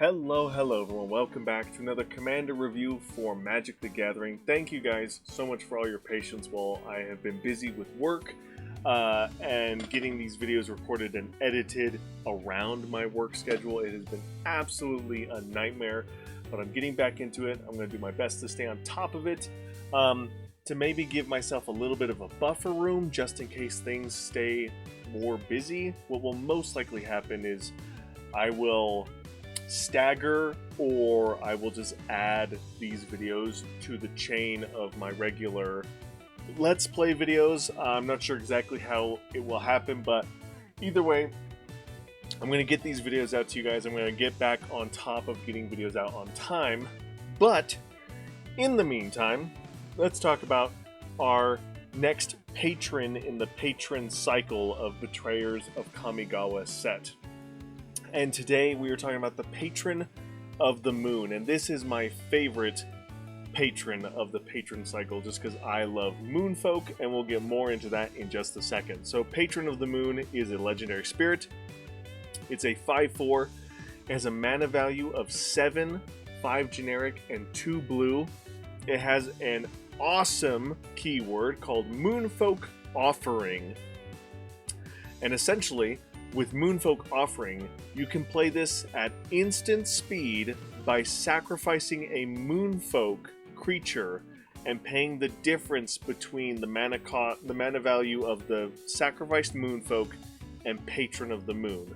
Hello everyone, welcome back to another Commander review for Magic the Gathering. Thank you guys so much for all your patience while I have been busy with work and getting these videos recorded and edited around my work schedule. It has been absolutely a nightmare, but I'm getting back into it. I'm going to do my best to stay on top of it, to maybe give myself a little bit of a buffer room just in case things stay more busy. What will most likely happen is I will stagger, or I will just add these videos to the chain of my regular Let's Play videos. I'm not sure exactly how it will happen, but either way, I'm going to get these videos out to you guys. I'm going to get back on top of getting videos out on time. But in the meantime, let's talk about our next patron in the patron cycle of Betrayers of Kamigawa set. And today we are talking about the Patron of the Moon, and this is my favorite patron of the patron cycle just because I love Moonfolk, and we'll get more into that in just a second. So Patron of the Moon is a legendary spirit. It's a 5/4. It has a mana value of 7, 5 generic, and 2 blue. It has an awesome keyword called Moonfolk Offering. And essentially, with Moonfolk Offering, you can play this at instant speed by sacrificing a Moonfolk creature and paying the difference between the mana value of the sacrificed Moonfolk and Patron of the Moon.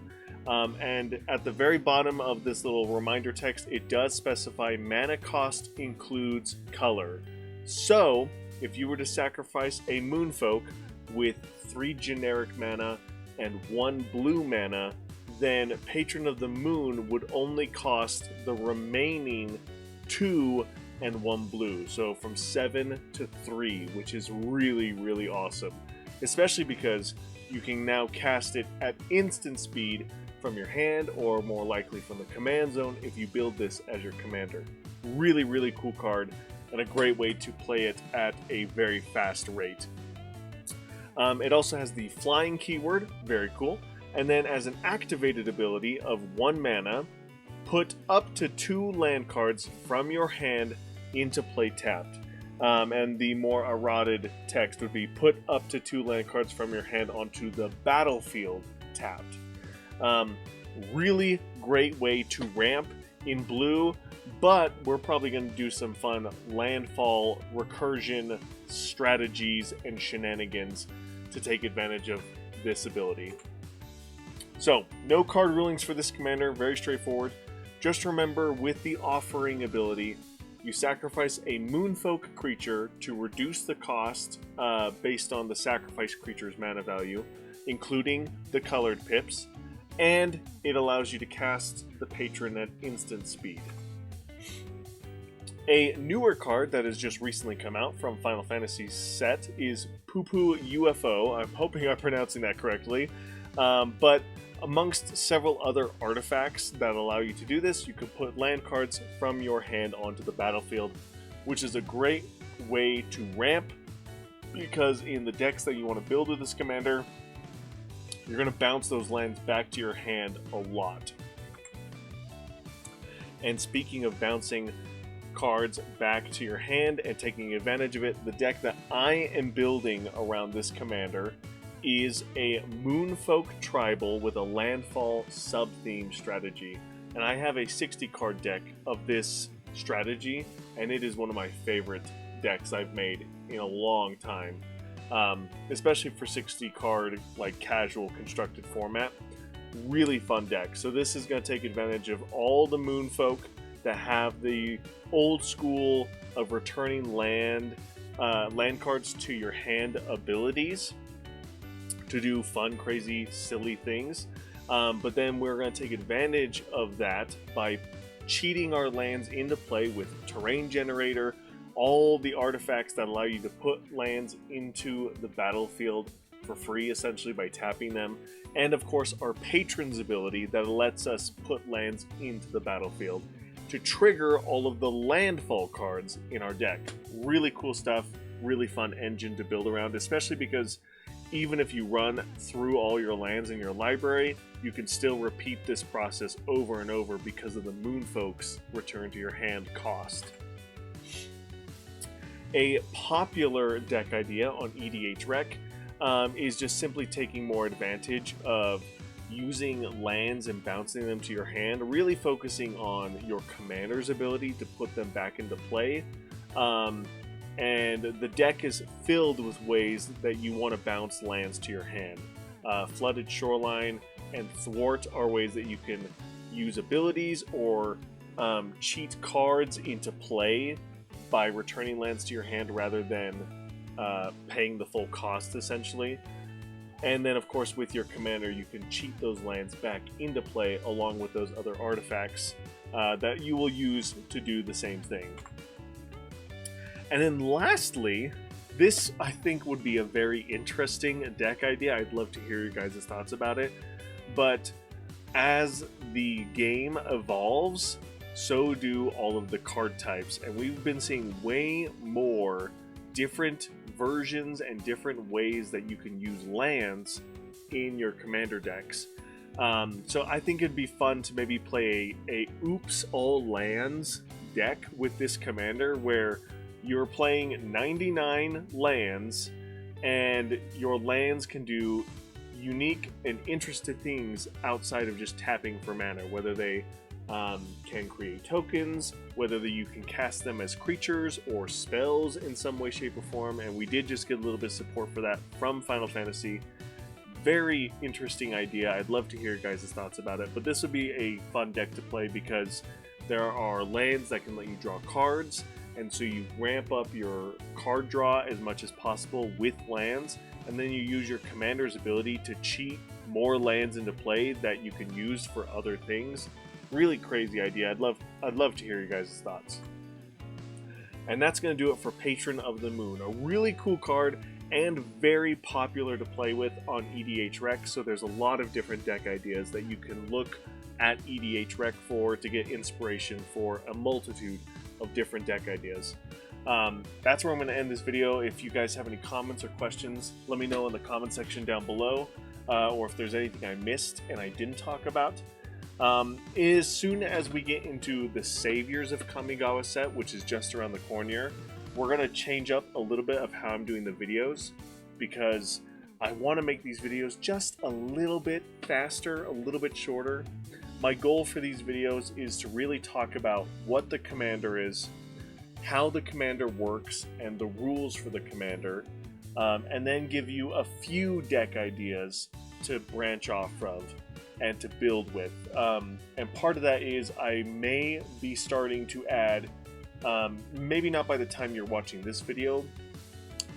And at the very bottom of this little reminder text, it does specify mana cost includes color. So, if you were to sacrifice a Moonfolk with 3 generic mana and 1 blue mana, then Patron of the Moon would only cost the remaining 2 and 1 blue. So from 7 to 3, which is really awesome. Especially because you can now cast it at instant speed from your hand, or more likely from the command zone if you build this as your commander. Really cool card, and a great way to play it at a very fast rate. It also has the flying keyword, very cool. And then as an activated ability of 1 mana, put up to 2 land cards from your hand into play tapped. And the more eroded text would be put up to 2 land cards from your hand onto the battlefield tapped. Really great way to ramp in blue, but we're probably going to do some fun landfall recursion strategies and shenanigans to take advantage of this ability. So, no card rulings for this commander, very straightforward. Just remember, with the offering ability, you sacrifice a Moonfolk creature to reduce the cost based on the sacrificed creature's mana value, including the colored pips, and it allows you to cast the patron at instant speed. A newer card that has just recently come out from Final Fantasy set is Poo Poo UFO. I'm hoping I'm pronouncing that correctly. But amongst several other artifacts that allow you to do this, you can put land cards from your hand onto the battlefield, which is a great way to ramp, because in the decks that you want to build with this commander, you're going to bounce those lands back to your hand a lot. And speaking of bouncing cards back to your hand and taking advantage of it, the deck that I am building around this commander is a Moonfolk Tribal with a landfall sub-theme strategy. And I have a 60 card deck of this strategy, and it is one of my favorite decks I've made in a long time. Especially for 60 card, like casual constructed format. Really fun deck. So this is going to take advantage of all the Moonfolk that have the old school of returning land cards to your hand abilities to do fun, crazy, silly things. But then we're going to take advantage of that by cheating our lands into play with Terrain Generator, all the artifacts that allow you to put lands into the battlefield for free, essentially by tapping them, and of course our Patron's ability that lets us put lands into the battlefield to trigger all of the landfall cards in our deck. Really cool stuff, really fun engine to build around, especially because even if you run through all your lands in your library, you can still repeat this process over and over because of the Moonfolk's return to your hand cost. A popular deck idea on EDH Rec is just simply taking more advantage of using lands and bouncing them to your hand, really focusing on your commander's ability to put them back into play. And the deck is filled with ways that you want to bounce lands to your hand. Flooded Shoreline and Thwart are ways that you can use abilities or cheat cards into play by returning lands to your hand rather than paying the full cost, essentially. And then, of course, with your commander, you can cheat those lands back into play along with those other artifacts that you will use to do the same thing. And then lastly, this I think would be a very interesting deck idea. I'd love to hear your guys' thoughts about it. But as the game evolves, so do all of the card types. And we've been seeing way more different versions and different ways that you can use lands in your commander decks. So I think it'd be fun to maybe play a Oops All Lands deck with this commander where you're playing 99 lands and your lands can do unique and interesting things outside of just tapping for mana, whether they can create tokens, whether you can cast them as creatures or spells in some way, shape, or form. And we did just get a little bit of support for that from Final Fantasy. Very interesting idea. I'd love to hear your guys' thoughts about it, but this would be a fun deck to play because there are lands that can let you draw cards, and so you ramp up your card draw as much as possible with lands, and then you use your commander's ability to cheat more lands into play that you can use for other things. Really crazy idea. I'd love to hear your guys' thoughts. And that's going to do it for Patron of the Moon. A really cool card and very popular to play with on EDH Rec, so there's a lot of different deck ideas that you can look at EDH Rec for to get inspiration for a multitude of different deck ideas. That's where I'm going to end this video. If you guys have any comments or questions, let me know in the comment section down below, or if there's anything I missed and I didn't talk about. As soon as we get into the Saviors of Kamigawa set, which is just around the corner, we're going to change up a little bit of how I'm doing the videos, because I want to make these videos just a little bit faster, a little bit shorter. My goal for these videos is to really talk about what the commander is, how the commander works, and the rules for the commander, and then give you a few deck ideas to branch off of and to build with. And part of that is I may be starting to add, maybe not by the time you're watching this video,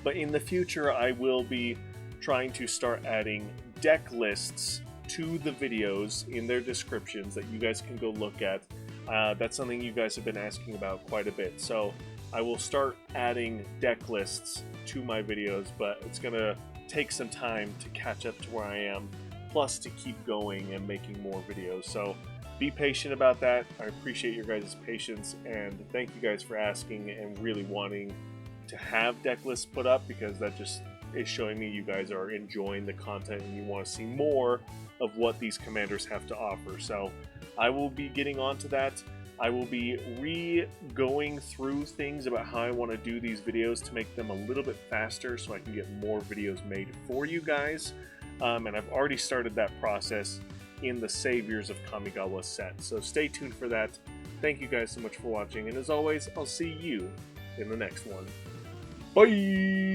but in the future I will be trying to start adding deck lists to the videos in their descriptions that you guys can go look at. That's something you guys have been asking about quite a bit. So I will start adding deck lists to my videos, but it's gonna take some time to catch up to where I am, plus to keep going and making more videos. So be patient about that. I appreciate your guys' patience, and thank you guys for asking and really wanting to have deck lists put up, because that just is showing me you guys are enjoying the content and you want to see more of what these commanders have to offer. So I will be getting onto that. I will be going through things about how I want to do these videos to make them a little bit faster so I can get more videos made for you guys. And I've already started that process in the Saviors of Kamigawa set. So stay tuned for that. Thank you guys so much for watching, and as always, I'll see you in the next one. Bye!